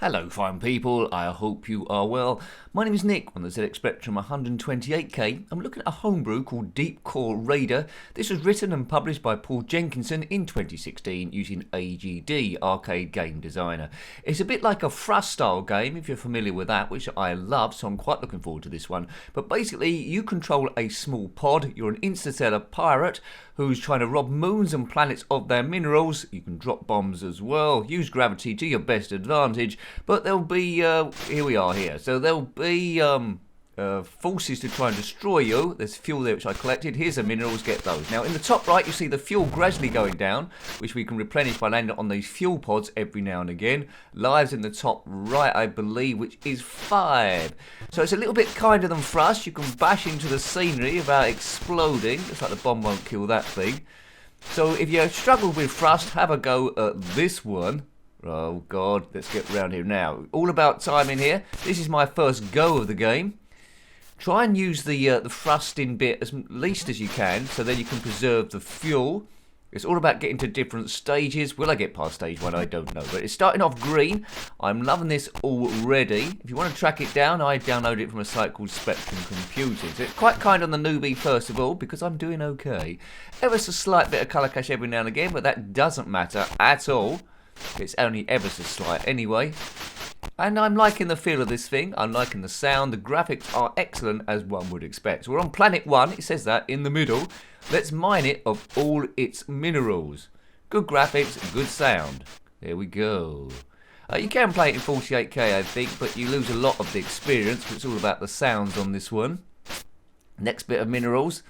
Hello fine people, I hope you are well. My name is Nick on the zxspectrum 128K. I'm looking at a homebrew called Deep Core Raider. This was written and published by Paul Jenkinson in 2016 using AGD, Arcade Game Designer. It's a bit like a Thrust style game if you're familiar with that, which I love, so I'm quite looking forward to this one. But basically you control a small pod, you're an interstellar pirate who's trying to rob moons and planets of their minerals. You can drop bombs as well, use gravity to your best advantage, but there'll be, here we are here, so there'll be forces to try and destroy you. There's fuel there which I collected. Here's the minerals, get those. Now in the top right you see the fuel gradually going down, which we can replenish by landing on these fuel pods every now and again. Lives in the top right I believe, which is 5. So it's a little bit kinder than Thrust. You can bash into the scenery without exploding. Looks like the bomb won't kill that thing. So if you struggle with Thrust, have a go at this one. Oh god, let's get round here now. All about timing here. This is my first go of the game. Try and use the thrusting bit as least as you can, so then you can preserve the fuel. It's all about getting to different stages. Will I get past stage 1? I don't know. But it's starting off green. I'm loving this already. If you want to track it down, I downloaded it from a site called Spectrum Computing. So it's quite kind on the newbie first of all, because I'm doing okay. Ever so slight bit of colour clash every now and again, but that doesn't matter at all. It's only ever so slight anyway. And I'm liking the feel of this thing. I'm liking the sound. The graphics are excellent as one would expect. So we're on planet 1. It says that in the middle. Let's mine it of all its minerals. Good graphics, good sound. There we go. You can play it in 48K I think, but you lose a lot of the experience. It's all about the sounds on this one. Next bit of minerals.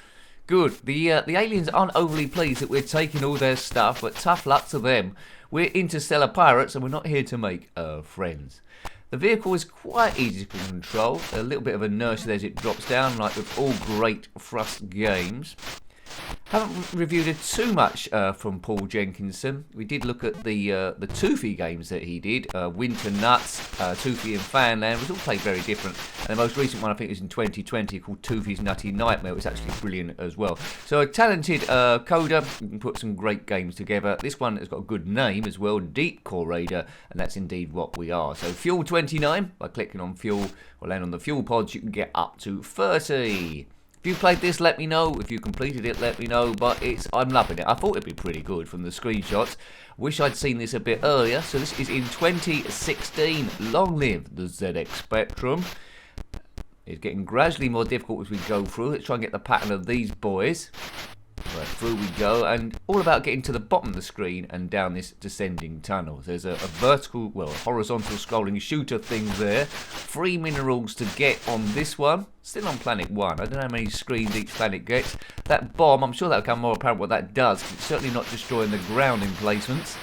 Good. The aliens aren't overly pleased that we're taking all their stuff, but tough luck to them. We're interstellar pirates and we're not here to make friends. The vehicle is quite easy to control. A little bit of inertia as it drops down, like with all great Thrust games. Haven't reviewed it too much from Paul Jenkinson. We did look at the Toothy games that he did. Winter Nuts, Toothy and Fanland, which all played very different. And the most recent one I think was in 2020 called Toothy's Nutty Nightmare, which is actually brilliant as well. So a talented coder, you can put some great games together. This one has got a good name as well, Deep Core Raider, and that's indeed what we are. So fuel 29, by clicking on fuel or land on the fuel pods, you can get up to 30. If you played this, let me know. If you completed it, let me know. But I'm loving it. I thought it'd be pretty good from the screenshots. Wish I'd seen this a bit earlier. So this is in 2016. Long live the ZX Spectrum. It's getting gradually more difficult as we go through. Let's try and get the pattern of these boys. Right, through we go, and all about getting to the bottom of the screen and down this descending tunnel. There's a vertical, well, horizontal scrolling shooter thing there. 3 minerals to get on this one. Still on planet 1. I don't know how many screens each planet gets. That bomb, I'm sure that'll become more apparent what that does. It's certainly not destroying the ground emplacements.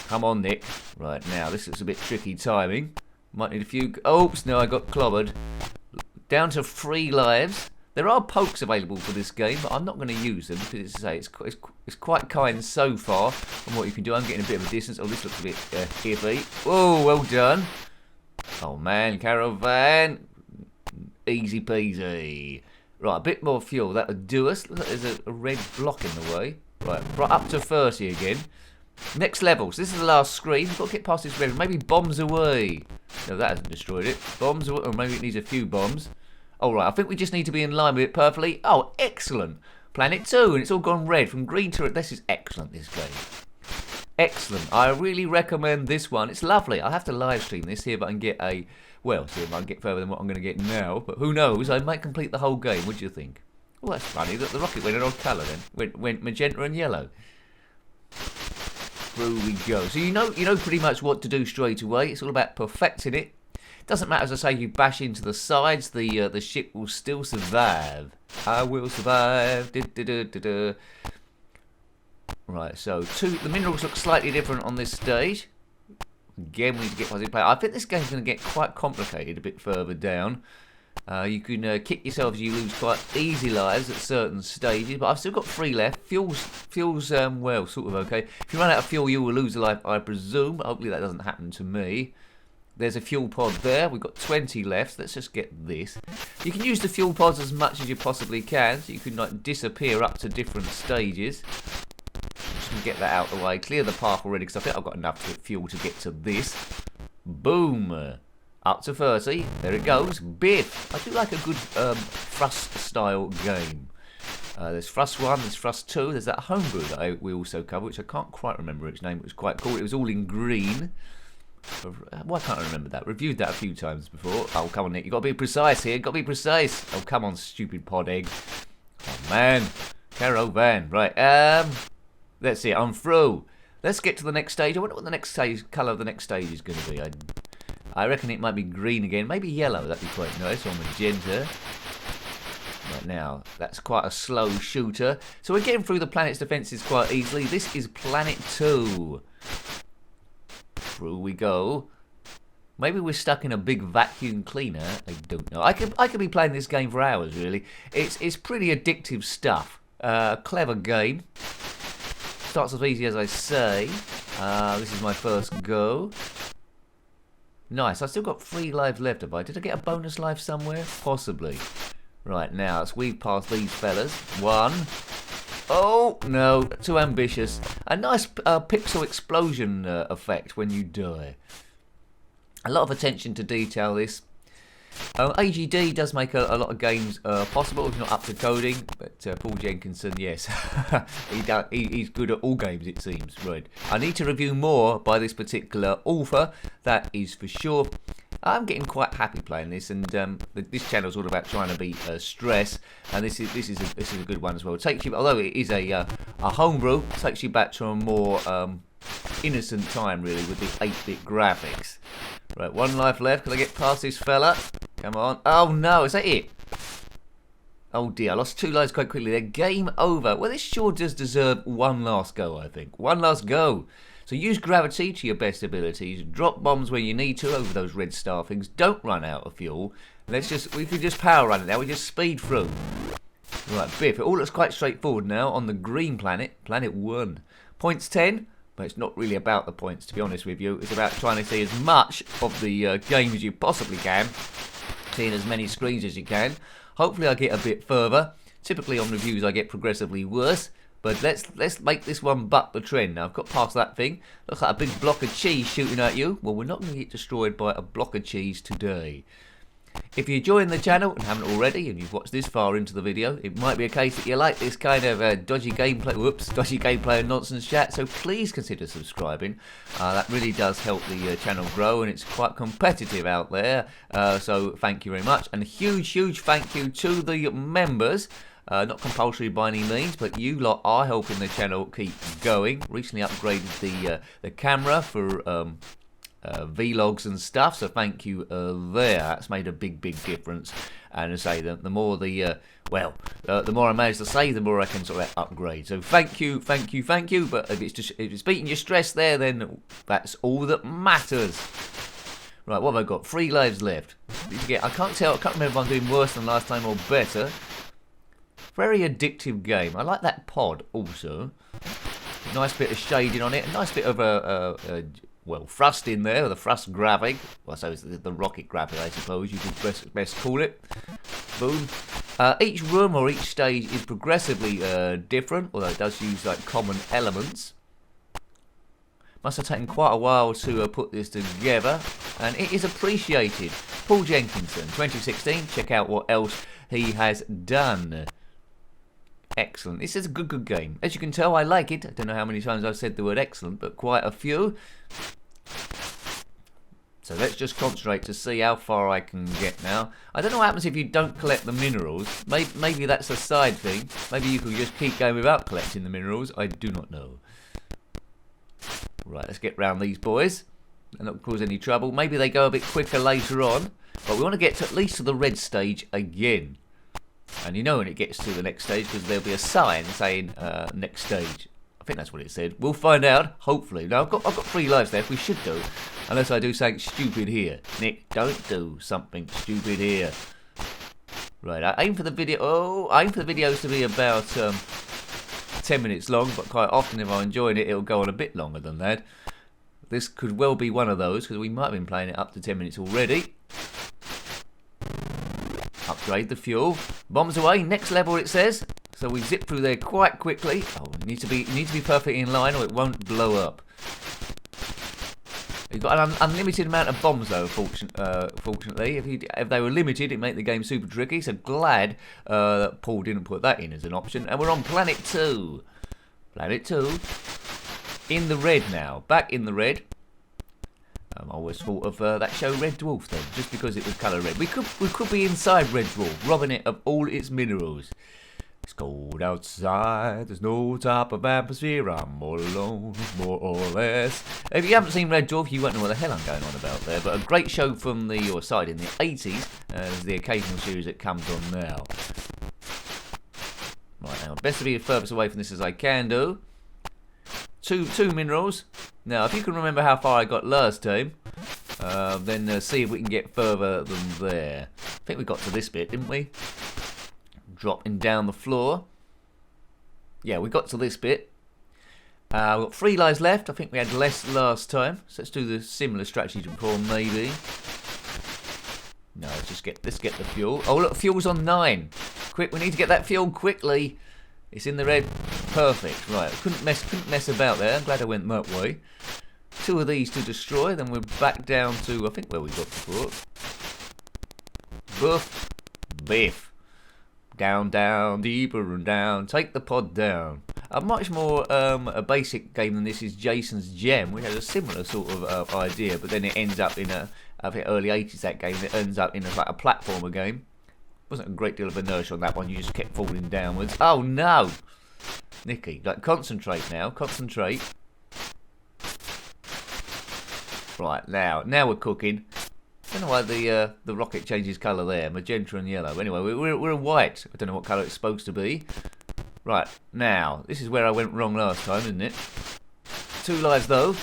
Come on, Nick. Right, now, this is a bit tricky timing. Might need a few... Oops, no, I got clobbered. Down to 3 lives. There are pokes available for this game, but I'm not going to use them because it's quite kind so far on what you can do. I'm getting a bit of a distance. Oh, this looks a bit iffy. Oh, well done. Oh man, caravan. Easy peasy. Right, a bit more fuel. That would do us. Look, there's a red block in the way. Right, up to 30 again. Next levels. This is the last screen. We've got to get past this level. Maybe bombs away. No, that hasn't destroyed it. Bombs away. Or maybe it needs a few bombs. Alright, I think we just need to be in line with it perfectly. Oh, excellent. Planet 2, and it's all gone red. From green to red. This is excellent, this game. Excellent. I really recommend this one. It's lovely. I'll have to live stream this, see if I can get a... Well, see if I can get further than what I'm going to get now. But who knows? I might complete the whole game. What do you think? Well, that's funny. The rocket went an odd colour then. Went magenta and yellow. Through we go. So you know pretty much what to do straight away. It's all about perfecting it. Doesn't matter, as I say, you bash into the sides, the ship will still survive. I will survive. Right, so the minerals look slightly different on this stage. Again, we need to get positive play. I think this game's going to get quite complicated a bit further down. You can kick yourself as you lose quite easy lives at certain stages, but I've still got 3 left. Fuel's well, sort of okay. If you run out of fuel, you will lose a life, I presume. Hopefully that doesn't happen to me. There's a fuel pod there. We've got 20 left. Let's just get this. You can use the fuel pods as much as you possibly can, so you can like disappear up to different stages. Just get that out of the way. Clear the path already, because I think I've got enough fuel to get to this. Boom. Up to 30. There it goes. Biff. I do like a good Thrust-style game. There's Thrust 1, there's Thrust 2, there's that Homebrew that we also covered, which I can't quite remember its name. It was quite cool. It was all in green. Why can't I remember that? Reviewed that a few times before. Oh, come on, Nick. You've got to be precise here. Got to be precise. Oh, come on, stupid pod egg. Oh, man. Caravan. Right. Let's see. I'm through. Let's get to the next stage. I wonder what the next stage, colour of the next stage is going to be. I reckon it might be green again. Maybe yellow. That'd be quite nice. Or magenta. Right now, that's quite a slow shooter. So we're getting through the planet's defences quite easily. This is Planet 2. Through we go. Maybe we're stuck in a big vacuum cleaner. I don't know. I could be playing this game for hours, really. It's pretty addictive stuff. Clever game. Starts as easy as I say. This is my first go. Nice. I've still got 3 lives left. Have I? Did I get a bonus life somewhere? Possibly. Right, now let's weave past these fellas. 1. Oh, no, too ambitious. A nice pixel explosion effect when you die. A lot of attention to detail, this. AGD does make a lot of games possible if you're not up to coding, but Paul Jenkinson, yes, he's good at all games, it seems. Right, I need to review more by this particular author, that is for sure. I'm getting quite happy playing this, and this channel's all about trying to beat stress, and this is a good one as well. It takes you, although it is a homebrew, it takes you back to a more innocent time, really, with the 8-bit graphics. Right, 1 life left. Can I get past this fella? Come on. Oh no, is that it? Oh dear, I lost 2 lives quite quickly there. Game over. Well, this sure does deserve one last go, I think. One last go. So use gravity to your best abilities. Drop bombs when you need to over those red star things. Don't run out of fuel. We can just power run it now. We just speed through. Right, Biff. It all looks quite straightforward now on the green planet. Planet 1. Points 10. But it's not really about the points, to be honest with you. It's about trying to see as much of the game as you possibly can. Seeing as many screens as you can. Hopefully I get a bit further. Typically on reviews I get progressively worse. But let's make this one buck the trend. Now I've got past that thing. Looks like a big block of cheese shooting at you. Well, we're not going to get destroyed by a block of cheese today. If you're enjoying the channel and haven't already, and you've watched this far into the video, it might be a case that you like this kind of dodgy gameplay and nonsense chat, so please consider subscribing. That really does help the channel grow, and it's quite competitive out there, so thank you very much. And a huge thank you to the members. Not compulsory by any means, but you lot are helping the channel keep going. Recently upgraded the camera for vlogs and stuff, so thank you there. That's made a big difference. And I say that the more the more I manage to save, the more I can sort of upgrade. So thank you. But if it's beating your stress there, then that's all that matters. Right, what have I got? 3 lives left. I can't remember if I'm doing worse than last time or better. Very addictive game. I like that pod also. Nice bit of shading on it. A nice bit of thrust in there, the thrust graphic. Well, so it's the rocket graphic, I suppose you could best call it. Boom. Each room or each stage is progressively different, although it does use like common elements. Must have taken quite a while to put this together, and it is appreciated. Paul Jenkinson, 2016. Check out what else he has done. Excellent. This is a good game. As you can tell, I like it. I don't know how many times I've said the word excellent, but quite a few. So let's just concentrate to see how far I can get now. I don't know what happens if you don't collect the minerals. Maybe that's a side thing. Maybe you could just keep going without collecting the minerals. I do not know. Right, let's get round these boys and not cause any trouble. Maybe they go a bit quicker later on, but we want to get to at least to the red stage again. And you know when it gets to the next stage, because there'll be a sign saying next stage. I think that's what it said. We'll find out, hopefully. Now, I've got 3 lives left. We should do. Unless I do something stupid here. Nick, don't do something stupid here. Right, I aim for the videos to be about 10 minutes long, but quite often if I'm enjoying it, it'll go on a bit longer than that. This could well be one of those, because we might have been playing it up to 10 minutes already. Upgrade the fuel. Bombs away. Next level, it says. So we zip through there quite quickly. Oh, you need to be perfectly in line, or it won't blow up. You've got an unlimited amount of bombs, though, fortunately. If they were limited, it'd make the game super tricky. So glad that Paul didn't put that in as an option. And we're on Planet 2. Planet 2. In the red now. Back in the red. I always thought of that show Red Dwarf thing, just because it was colour red. We could be inside Red Dwarf, robbing it of all its minerals. It's cold outside, there's no type of atmosphere, I'm all alone, more or less. If you haven't seen Red Dwarf, you won't know what the hell I'm going on about there, but a great show from your side in the 80s, there's the occasional series that comes on now. Right, now, best to be as furthest away from this as I can do. Two minerals. Now, if you can remember how far I got last time, then see if we can get further than there. I think we got to this bit, didn't we? Dropping down the floor. Yeah, we got to this bit. We've got 3 lives left. I think we had less last time. So let's do the similar strategy to before, maybe. No, let's get the fuel. Oh, look, fuel's on 9. Quick, we need to get that fuel quickly. It's in the red. Perfect. Right, couldn't mess about there. I'm glad I went that way. 2 of these to destroy. Then we're back down to, I think, where we got before. Boof. Biff. Down, down, deeper and down. Take the pod down. A much more a basic game than this is Jason's Gem, which has a similar sort of idea, but then it ends up in I think early 80s, that game. It ends up in like a platformer game. Wasn't a great deal of inertia on that one. You just kept falling downwards. Oh no, Nicky! Like, concentrate now. Concentrate. Right, now we're cooking. I don't know why the rocket changes colour there, magenta and yellow. Anyway, we're in white. I don't know what colour it's supposed to be. Right, now, this is where I went wrong last time, isn't it? 2 lives though.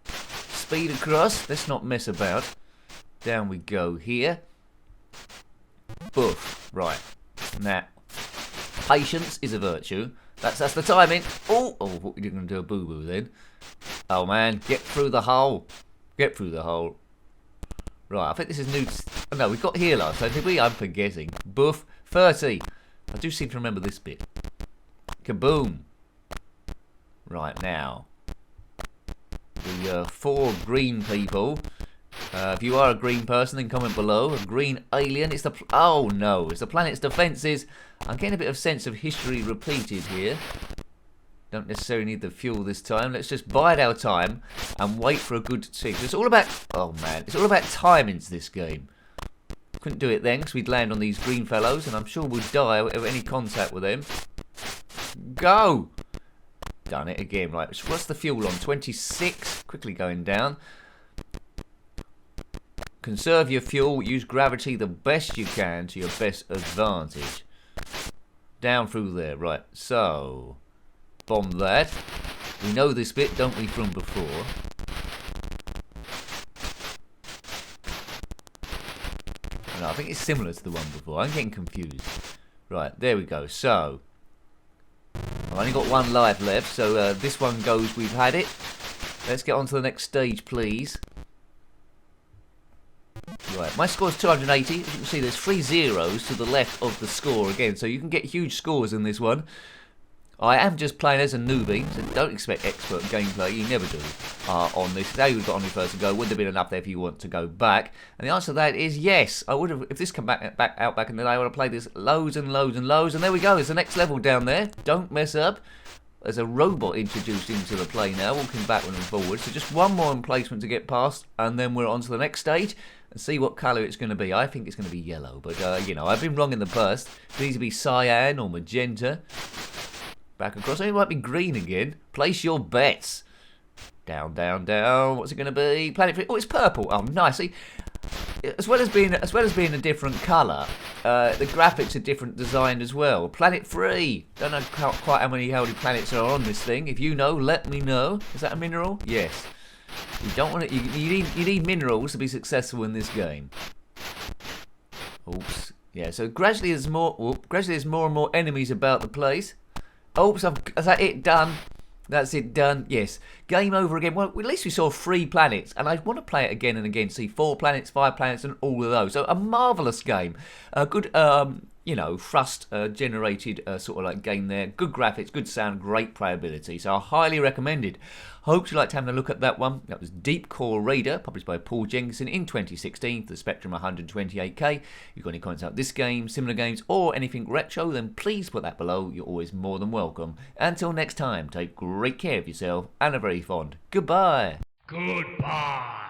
Speed across, let's not mess about. Down we go here. Boof, right. Now, patience is a virtue. That's the timing. Oh, what are you going to do a boo-boo then? Oh man, get through the hole. Get through the hole. Right, I think this is new. Oh, no, we got here last time, did we? I'm forgetting. Boof. 30. I do seem to remember this bit. Kaboom. Right, now. The 4 green people. If you are a green person, then comment below. A green alien. It's the... Oh, no. It's the planet's defences. I'm getting a bit of sense of history repeated here. Don't necessarily need the fuel this time. Let's just bide our time and wait for a good sequence. It's all about... Oh, man. It's all about timings, this game. Couldn't do it then because we'd land on these green fellows and I'm sure we'd die of any contact with them. Go! Done it again. Right, so what's the fuel on? 26. Quickly going down. Conserve your fuel. Use gravity the best you can to your best advantage. Down through there. Right, so... Bomb that. We know this bit, don't we, from before? No, I think it's similar to the one before. I'm getting confused. Right, there we go. So, I've only got 1 life left, so this one goes, we've had it. Let's get on to the next stage, please. Right, my score's 280. As you can see, there's 3 zeros to the left of the score again, so you can get huge scores in this one. I am just playing as a newbie, so don't expect expert gameplay. You never do on this. Today we've got on your first go. Would have been enough there if you want to go back? And the answer to that is yes. I would have, if this came back out in the day, I would have played this loads and loads and loads. And there we go. There's the next level down there. Don't mess up. There's a robot introduced into the play now, walking backward and forward. So just 1 more emplacement to get past, and then we're on to the next stage and see what colour it's going to be. I think it's going to be yellow, but you know, I've been wrong in the past. It could either be cyan or magenta. Back across. It might be green again. Place your bets. Down, down, down. What's it going to be? Planet 3. Oh, it's purple. Oh, nice. See, as well as being a different colour, the graphics are different designed as well. Planet 3. Don't know quite how many planets are on this thing. If you know, let me know. Is that a mineral? Yes. You don't want it. You need minerals to be successful in this game. Oops. Yeah. So gradually there's more and more enemies about the place. Oops, is that it done? That's it done. Yes. Game over again. Well, at least we saw 3 planets, and I want to play it again and again. See 4 planets, 5 planets, and all of those. So a marvellous game. A good thrust generated sort of like game there. Good graphics, good sound, great playability. So I highly recommended. Hope you liked having a look at that one. That was Deep Core Raider, published by Paul Jenkinson in 2016 for the Spectrum 128K. If you've got any comments about this game, similar games, or anything retro, then please put that below. You're always more than welcome. Until next time, take great care of yourself and a very fond goodbye. Goodbye.